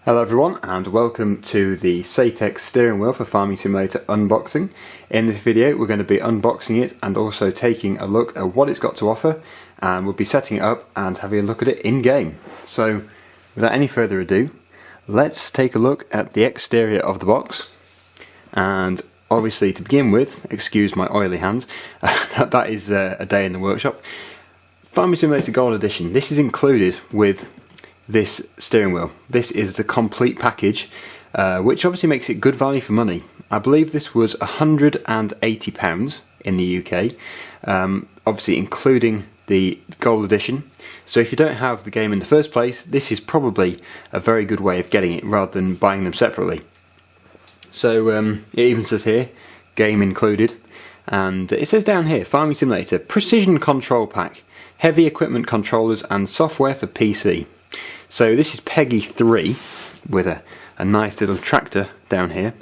Hello everyone and welcome to the Saitek steering wheel for Farming Simulator unboxing. In this video we're going to be unboxing it and also taking a look at what it's got to offer, and we'll be setting it up and having a look at it in game. So without any further ado, let's take a look at the exterior of the box. And obviously, to begin with, excuse my oily hands, that is a day in the workshop. Farming Simulator Gold Edition, this is included with this steering wheel. This is the complete package, which obviously makes it good value for money. I believe this was £180 in the UK, obviously including the Gold Edition. So if you don't have the game in the first place, this is probably a very good way of getting it rather than buying them separately. So it even says here, game included, and it says down here, Farming Simulator, Precision Control Pack, Heavy Equipment Controllers and Software for PC. So this is Peggy 3 with a nice little tractor down here.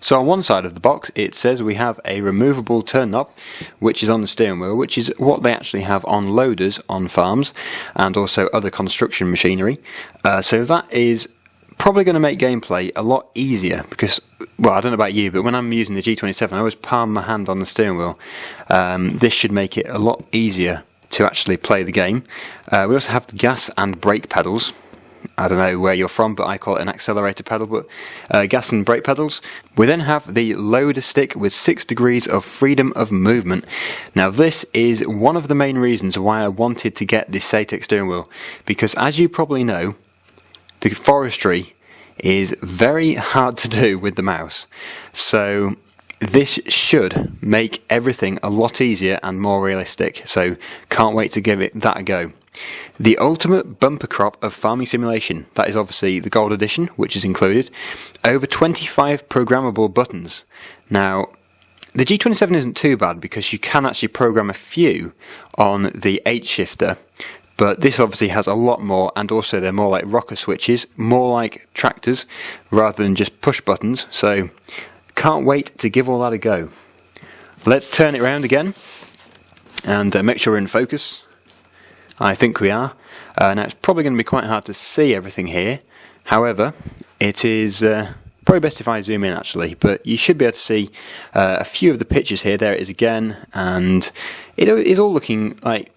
So on one side of the box it says we have a removable turn knob, which is on the steering wheel, which is what they actually have on loaders on farms and also other construction machinery. So that is probably going to make gameplay a lot easier because, well, I don't know about you, but when I'm using the G27 I always palm my hand on the steering wheel. This should make it a lot easier to actually play the game. We also have the gas and brake pedals. I don't know where you're from, but I call it an accelerator pedal, but gas and brake pedals. We then have the loader stick with 6 degrees of freedom of movement. Now this is one of the main reasons why I wanted to get this Saitek steering wheel, because as you probably know, the forestry is very hard to do with the mouse. So this should make everything a lot easier and more realistic, so can't wait to give it that a go. The ultimate bumper crop of farming simulation, that is obviously the Gold Edition, which is included. Over 25 programmable buttons. Now, the G27 isn't too bad because you can actually program a few on the 8 shifter, but this obviously has a lot more, and also they're more like rocker switches, more like tractors rather than just push buttons, so can't wait to give all that a go. Let's turn it around again and make sure we're in focus. I think we are. Now it's probably going to be quite hard to see everything here, however it is probably best if I zoom in actually, but you should be able to see a few of the pictures here. There it is again, and it is all looking like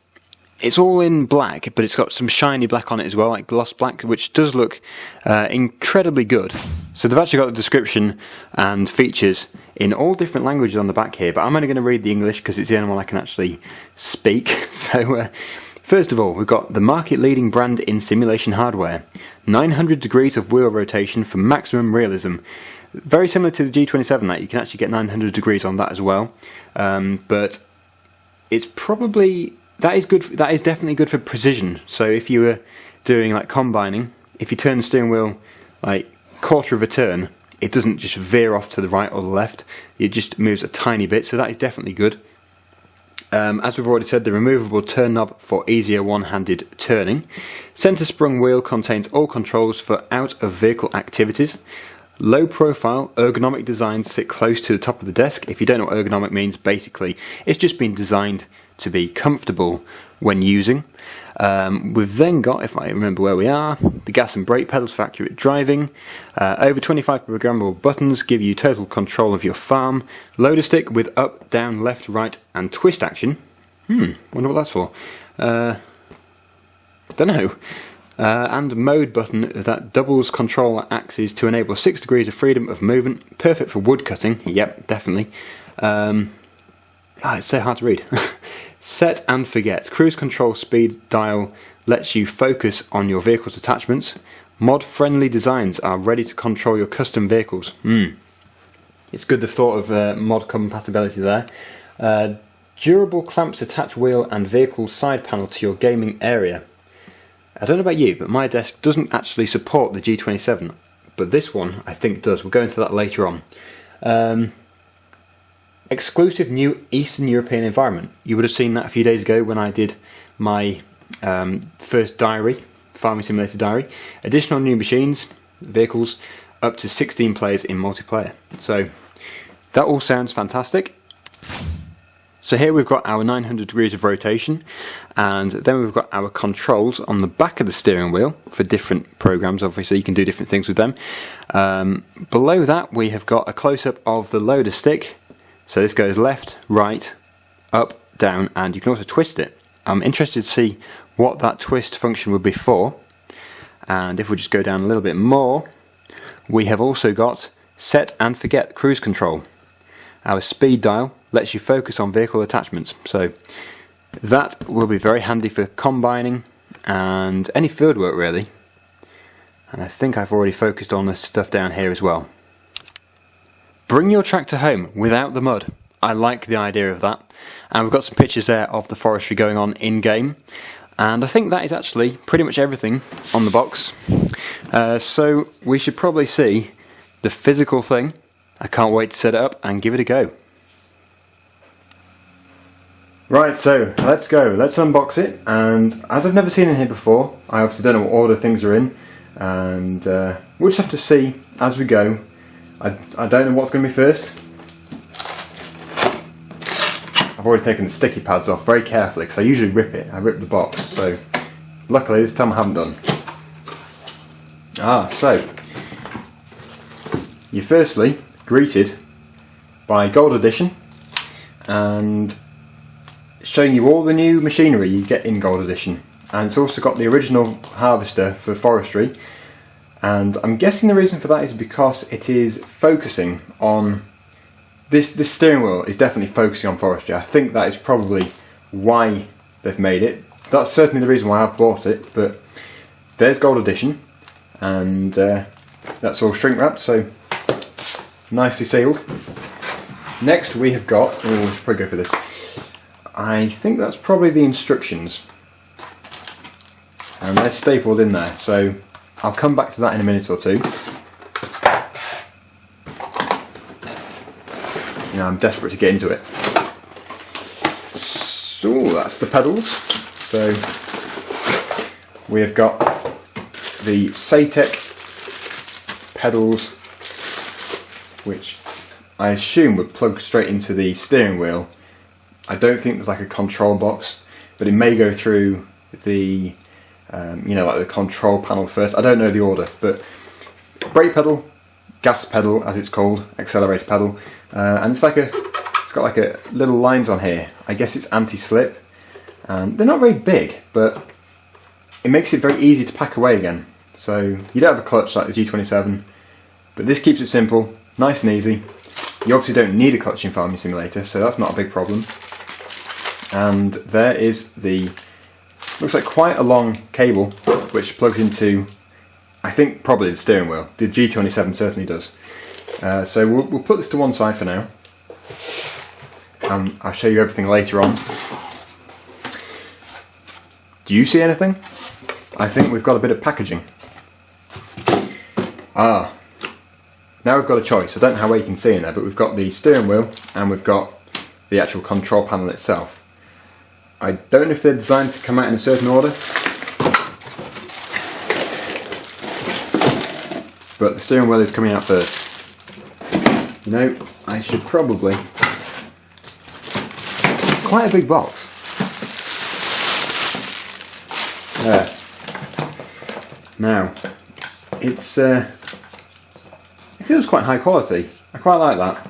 it's all in black, but it's got some shiny black on it as well, like gloss black, which does look incredibly good. So they've actually got the description and features in all different languages on the back here, but I'm only going to read the English because it's the only one I can actually speak. So first of all, we've got the market-leading brand in simulation hardware, 900 degrees of wheel rotation for maximum realism. Very similar to the G27, that you can actually get 900 degrees on that as well, but it's probably, that is good. That is definitely good for precision. So if you were doing like combining, if you turn the steering wheel like quarter of a turn, it doesn't just veer off to the right or the left. It just moves a tiny bit. So that is definitely good. As we've already said, the removable turn knob for easier one-handed turning. Centre sprung wheel contains all controls for out-of-vehicle activities. Low profile, ergonomic designs sit close to the top of the desk. If you don't know what ergonomic means, basically it's just been designed to be comfortable when using. We've then got, if I remember where we are, the gas and brake pedals for accurate driving. Over 25 programmable buttons give you total control of your farm. Loader stick with up, down, left, right and twist action. Wonder what that's for. Don't know. And mode button that doubles control axes to enable 6 degrees of freedom of movement. Perfect for wood cutting. Yep, definitely. It's so hard to read. Set and forget. Cruise control speed dial lets you focus on your vehicle's attachments. Mod friendly designs are ready to control your custom vehicles. It's good the thought of mod compatibility there. Durable clamps attach wheel and vehicle side panel to your gaming area. I don't know about you, but my desk doesn't actually support the G27, but this one I think does. We'll go into that later on. Exclusive new Eastern European environment. You would have seen that a few days ago when I did my first diary, Farming Simulator diary. Additional new machines, vehicles, up to 16 players in multiplayer. So that all sounds fantastic. So here we've got our 900 degrees of rotation, and then we've got our controls on the back of the steering wheel for different programs. Obviously you can do different things with them. Below that we have got a close-up of the loader stick. So this goes left, right, up, down, and you can also twist it. I'm interested to see what that twist function would be for. And if we just go down a little bit more, we have also got set and forget cruise control. Our speed dial lets you focus on vehicle attachments, so that will be very handy for combining and any field work really. And I think I've already focused on this stuff down here as well. Bring your tractor home without the mud. I like the idea of that. And we've got some pictures there of the forestry going on in game. And I think that is actually pretty much everything on the box. So we should probably see the physical thing. I can't wait to set it up and give it a go. Right, so let's go. Let's unbox it. And as I've never seen it here before, I obviously don't know what order things are in. And we'll just have to see as we go. I don't know what's going to be first. I've already taken the sticky pads off very carefully because I usually rip it. I rip the box. So luckily this time I haven't done. So you're firstly greeted by Gold Edition, and it's showing you all the new machinery you get in Gold Edition, and it's also got the original harvester for forestry, and I'm guessing the reason for that is because it is focusing on this steering wheel is definitely focusing on forestry. I think that is probably why they've made it. That's certainly the reason why I've bought it, but there's Gold Edition, and that's all shrink wrapped, so nicely sealed. Next we have got, we should probably go for this. I think that's probably the instructions, and they're stapled in there, so I'll come back to that in a minute or two. You know, I'm desperate to get into it. So that's the pedals. So we have got the Saitek Pedals, which I assume would plug straight into the steering wheel. I don't think there's like a control box, but it may go through the you know, like the control panel first. I don't know the order, but brake pedal, gas pedal as it's called, accelerator pedal, and it's got like a little lines on here. I guess it's anti-slip, and they're not very big, but it makes it very easy to pack away again. So you don't have a clutch like the G27, but this keeps it simple, nice and easy. You obviously don't need a clutch in Farming Simulator, so that's not a big problem. And there is the, looks like quite a long cable, which plugs into, I think, probably the steering wheel. The G27 certainly does. So we'll put this to one side for now. I'll show you everything later on. Do you see anything? I think we've got a bit of packaging. Now we've got a choice. I don't know how well you can see in there, but we've got the steering wheel and we've got the actual control panel itself. I don't know if they're designed to come out in a certain order, but the steering wheel is coming out first. You know, I should probably... It's quite a big box. There. Now, it's... it feels quite high quality. I quite like that.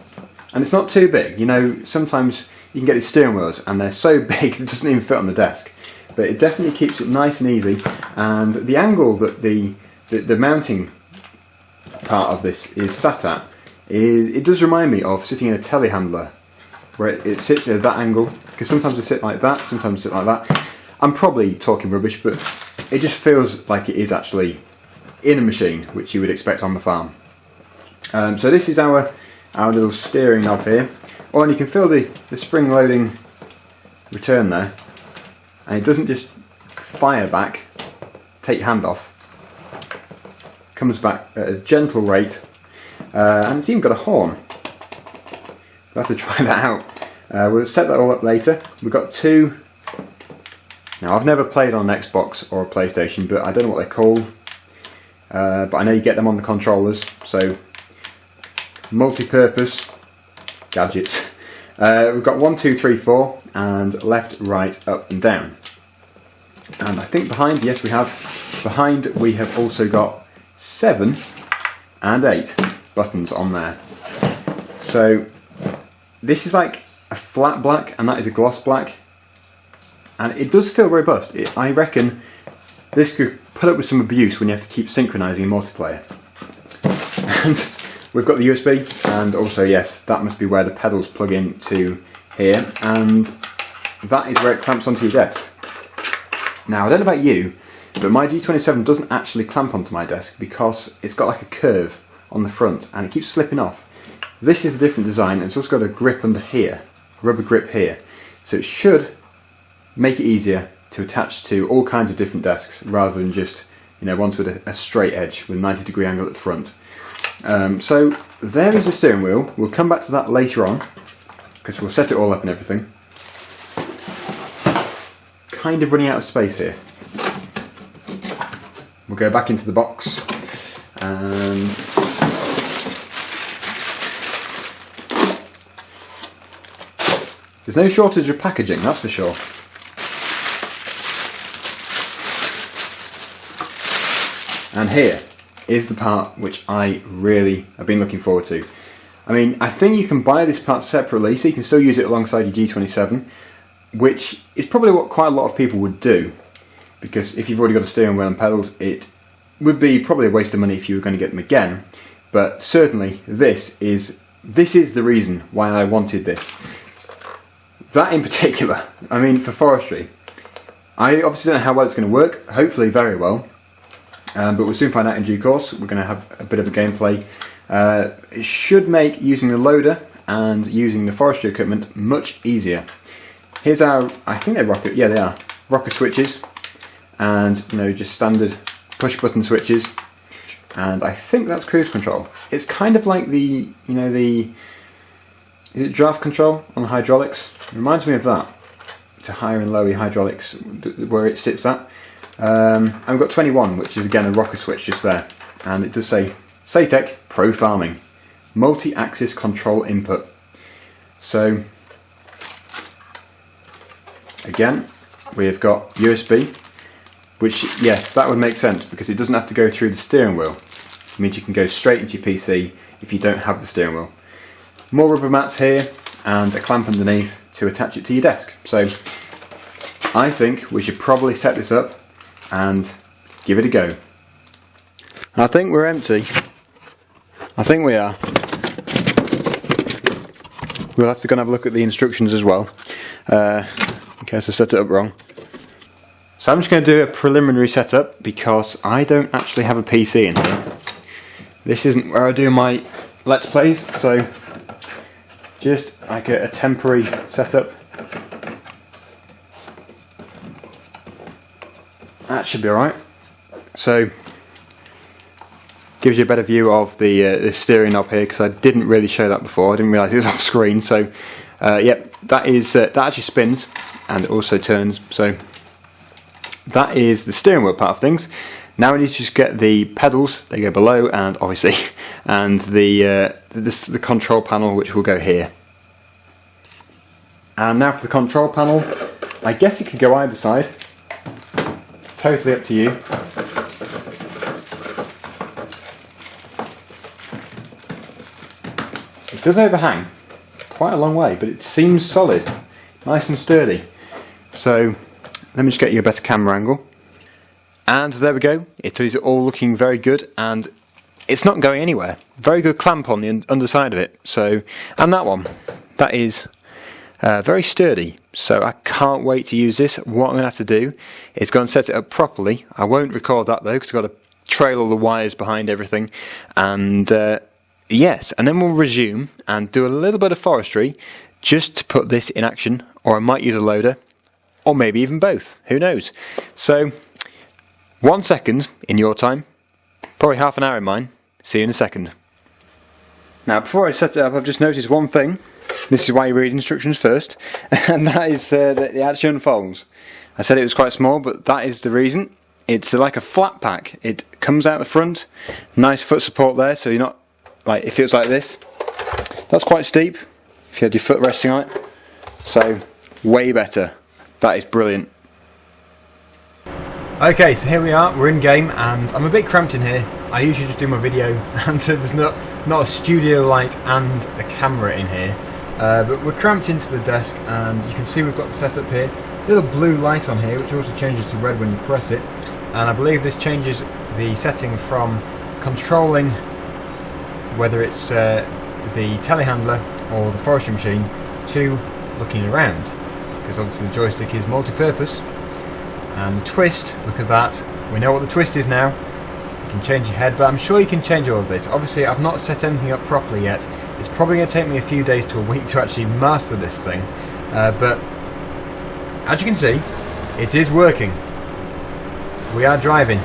And it's not too big. You know, sometimes you can get these steering wheels and they're so big it doesn't even fit on the desk. But it definitely keeps it nice and easy. And the angle that the mounting part of this is sat at, it does remind me of sitting in a telehandler, where it sits at that angle, because sometimes I sit like that, sometimes I sit like that. I'm probably talking rubbish, but it just feels like it is actually in a machine, which you would expect on the farm. So this is our little steering knob here. Oh, and you can feel the spring loading return there, and it doesn't just fire back, take your hand off, comes back at a gentle rate, and it's even got a horn. We'll have to try that out. We'll set that all up later. We've got two. Now, I've never played on an Xbox or a PlayStation, but I don't know what they're called, but I know you get them on the controllers, so multi-purpose gadgets. We've got 1, 2, 3, 4, and left, right, up and down. And I think behind, yes we have, behind we have also got 7 and 8 buttons on there. So this is like a flat black and that is a gloss black. And it does feel robust. I reckon this could put up with some abuse when you have to keep synchronising in multiplayer. And we've got the USB, and also, yes, that must be where the pedals plug in to here, and that is where it clamps onto your desk. Now, I don't know about you, but my G27 doesn't actually clamp onto my desk because it's got like a curve on the front and it keeps slipping off. This is a different design, and it's also got a grip under here, a rubber grip here, so it should make it easier to attach to all kinds of different desks rather than just, you know, ones with a straight edge with a 90-degree angle at the front. So there is the steering wheel. We'll come back to that later on because we'll set it all up and everything. Kind of running out of space here. We'll go back into the box and there's no shortage of packaging, that's for sure. And here is the part which I really have been looking forward to. I mean, I think you can buy this part separately, so you can still use it alongside your G27, which is probably what quite a lot of people would do, because if you've already got a steering wheel and pedals, it would be probably a waste of money if you were going to get them again. But certainly this is the reason why I wanted this. That in particular, I mean, for forestry, I obviously don't know how well it's going to work, hopefully very well. But we'll soon find out in due course. We're going to have a bit of a gameplay. It should make using the loader and using the forestry equipment much easier. Here's our, I think they're rocker, yeah they are, rocker switches, and you know, just standard push button switches, and I think that's cruise control. It's kind of like the, you know, is it draft control on the hydraulics? It reminds me of that. It's a higher and lower hydraulics where it sits at. And we've got 21, which is again a rocker switch just there, and it does say Saitek Pro Farming multi-axis control input. So again we've got USB, which, yes, that would make sense because it doesn't have to go through the steering wheel. It means you can go straight into your PC if you don't have the steering wheel. More rubber mats here and a clamp underneath to attach it to your desk. So I think we should probably set this up and give it a go. I think we're empty. I think we are. We'll have to go and have a look at the instructions as well, in case I set it up wrong. So I'm just going to do a preliminary setup because I don't actually have a PC in here. This isn't where I do my Let's Plays, so just like a temporary setup. That should be alright. So, gives you a better view of the steering knob here, because I didn't really show that before. I didn't realise it was off screen. So, yep, that actually spins and it also turns. So, that is the steering wheel part of things. Now we need to just get the pedals. They go below, and obviously, and the control panel, which will go here. And now for the control panel. I guess it could go either side. Totally up to you. It does overhang quite a long way, but it seems solid, nice and sturdy. So let me just get you a better camera angle. And there we go. It is all looking very good, and it's not going anywhere. Very good clamp on the underside of it. So, and that one, that is very sturdy. So I can't wait to use this. What I'm going to have to do is go and set it up properly. I won't record that though, because I've got to trail all the wires behind everything. And yes, and then we'll resume and do a little bit of forestry just to put this in action. Or I might use a loader, or maybe even both. Who knows? So 1 second in your time, probably half an hour in mine. See you in a second. Now before I set it up, I've just noticed one thing. This is why you read instructions first, and that is that it actually unfolds. I said it was quite small, but that is the reason. It's like a flat pack. It comes out the front, nice foot support there, so you're not, like, it feels like this. That's quite steep, if you had your foot resting on it. So, way better. That is brilliant. Okay, so here we are, we're in game, and I'm a bit cramped in here. I usually just do my video, and there's not a studio light and a camera in here. But we're cramped into the desk, and you can see we've got the setup here. A little blue light on here, which also changes to red when you press it. And I believe this changes the setting from controlling whether it's the telehandler or the forestry machine to looking around. Because obviously the joystick is multi-purpose. And the twist, look at that. We know what the twist is now. You can change your head, but I'm sure you can change all of this. Obviously, I've not set anything up properly yet. It's probably going to take me a few days to a week to actually master this thing. But as you can see, it is working. We are driving.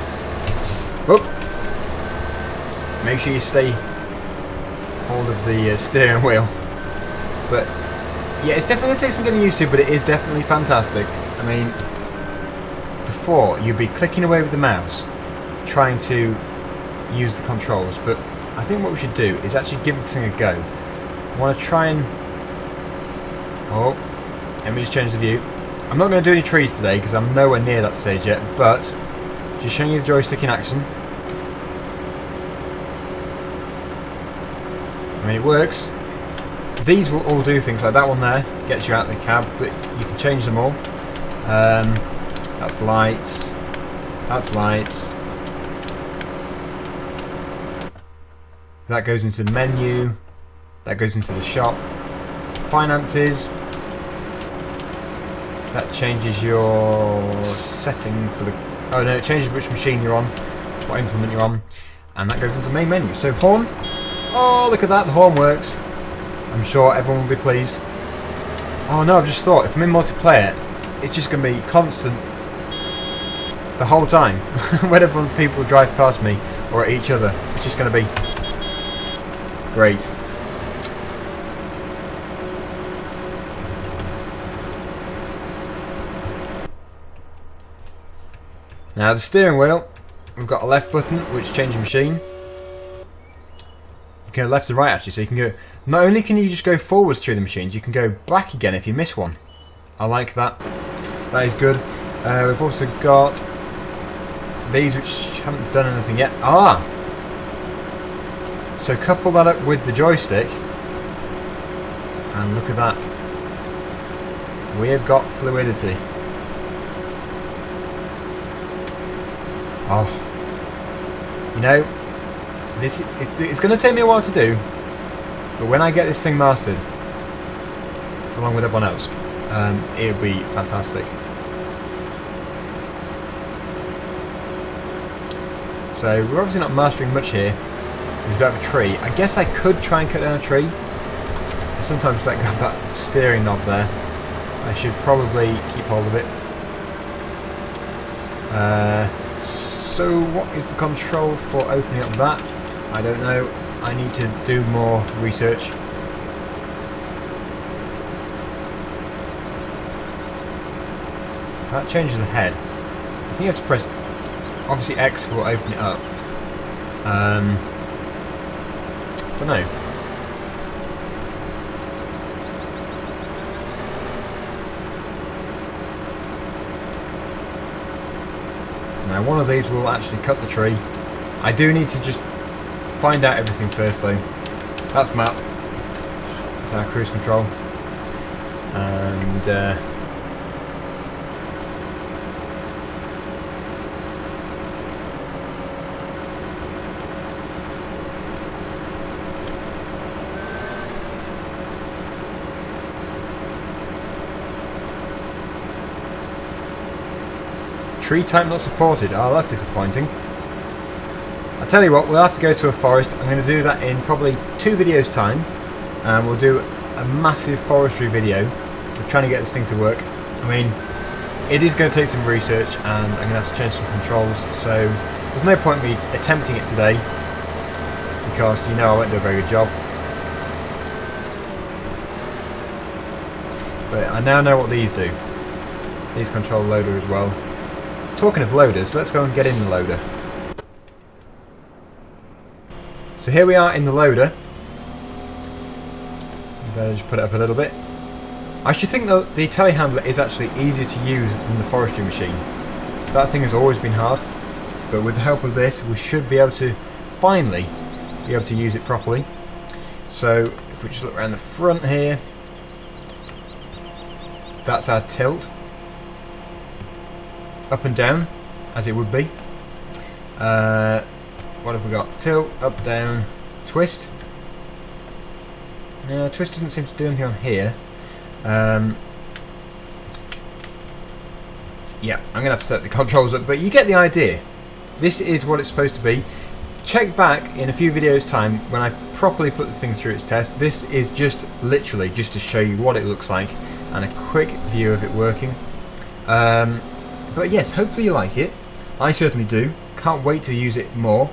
Whoop. Make sure you stay hold of the steering wheel. But yeah, it's definitely going to take some getting used to, but it is definitely fantastic. I mean, before you'd be clicking away with the mouse trying to use the controls, but I think what we should do is actually give this thing a go. I want to try and let me just change the view. I'm not going to do any trees today because I'm nowhere near that stage yet, but just showing you the joystick in action. I mean, it works. These will all do things, like that one there gets you out of the cab, but you can change them all. That's lights. That's lights. That goes into the menu. That goes into the shop. Finances. That changes your setting for the... Oh no, it changes which machine you're on, what implement you're on. And that goes into the main menu. So horn. Oh, look at that, the horn works. I'm sure everyone will be pleased. Oh no, I've just thought, if I'm in multiplayer, it's just going to be constant the whole time. Whenever people drive past me or at each other, it's just going to be great. Now the steering wheel, we've got a left button which changes machine. You can go left and right actually, so you can go, not only can you just go forwards through the machines, you can go back again if you miss one. I like that. That is good. We've also got these which haven't done anything yet. Ah! So couple that up with the joystick and look at that. We have got fluidity. Oh, you know, it's going to take me a while to do, but when I get this thing mastered, along with everyone else, it'll be fantastic. So we're obviously not mastering much here. We don't have a tree. I guess I could try and cut down a tree. I sometimes let go of that steering knob there. I should probably keep hold of it. So what is the control for opening up that? I don't know. I need to do more research. That changes the head. I think you have to press... Obviously X will open it up. Don't know. Now one of these will actually cut the tree. I do need to just find out everything first though. That's map. That's our cruise control. And tree type not supported. Oh, that's disappointing. I'll tell you what, we'll have to go to a forest. I'm going to do that in probably 2 videos time. And we'll do a massive forestry video. We're trying to get this thing to work. I mean, it is going to take some research and I'm going to have to change some controls. So there's no point in me attempting it today, because you know I won't do a very good job. But I now know what these do. These control the loader as well. Talking of loaders, let's go and get in the loader. So here we are in the loader. Better just put it up a little bit. I should think that the telehandler is actually easier to use than the forestry machine. That thing has always been hard, but with the help of this we should be able to finally be able to use it properly. So if we just look around the front here, that's our tilt. Up and down, as it would be. What have we got? Tilt, up, down, twist. No, twist doesn't seem to do anything on here. Yeah, I'm going to have to set the controls up, but you get the idea. This is what it's supposed to be. Check back in a few videos time when I properly put this thing through its test. This is just literally just to show you what it looks like and a quick view of it working. But yes, hopefully you like it. I certainly do. Can't wait to use it more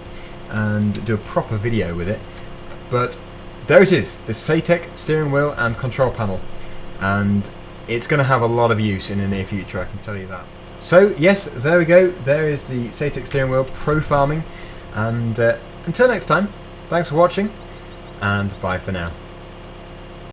and do a proper video with it. But there it is, the Saitek steering wheel and control panel. And it's going to have a lot of use in the near future, I can tell you that. So yes, there we go. There is the Saitek steering wheel Pro Farming. And until next time, thanks for watching, and bye for now.